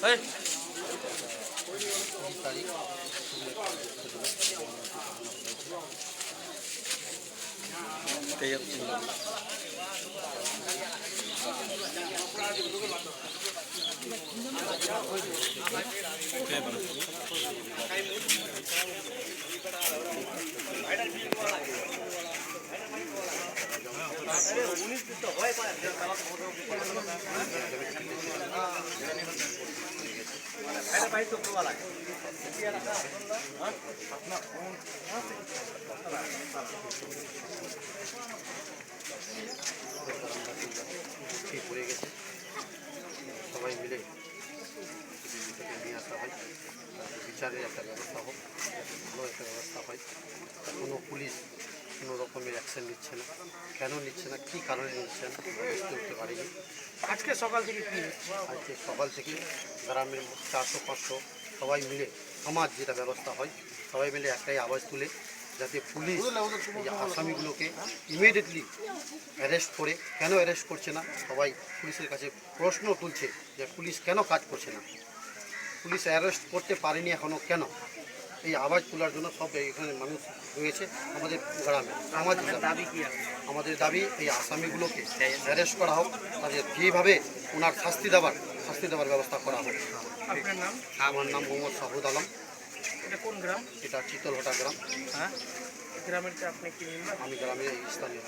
তারিখ পড়ে গেছে, সবাই মিলে নিয়ে আসা হয়, বিচারের একটা ব্যবস্থা হোক, ভালো একটা ব্যবস্থা হয়। কোনো পুলিশ কোনো রকমের অ্যাকশন নিচ্ছে না, কেন নিচ্ছে না, কী কারণে নিচ্ছে না বুঝতে উঠতে পারিনি। আজকে সকাল থেকে কি আজকে সকাল থেকে গ্রামের 400-500 সবাই মিলে সমাজ যেটা ব্যবস্থা হয় সবাই মিলে একটাই আওয়াজ তুলে যাতে পুলিশ এই আসামিগুলোকে ইমিডিয়েটলি অ্যারেস্ট করে, কেন অ্যারেস্ট করছে না সবাই পুলিশের কাছে প্রশ্ন তুলছে যে পুলিশ কেন কাজ করছে না, পুলিশ অ্যারেস্ট করতে পারেনি এখনও কেন, এই আওয়াজ তোলার জন্য সব এখানে মানুষ রয়েছে আমাদের গ্রামে। আমাদের দাবি এই আসামিগুলোকে অ্যারেস্ট করা হোক, তাদের যেভাবে ওনার শাস্তি দেওয়ার ব্যবস্থা করা হোক। আপনার নাম? আমার নাম মোহাম্মদ শাহুদ আলম। এটা কোন গ্রাম? এটা চিতলহটা গ্রাম। হ্যাঁ, গ্রামের আপনি কি আমি গ্রামের স্থানীয়।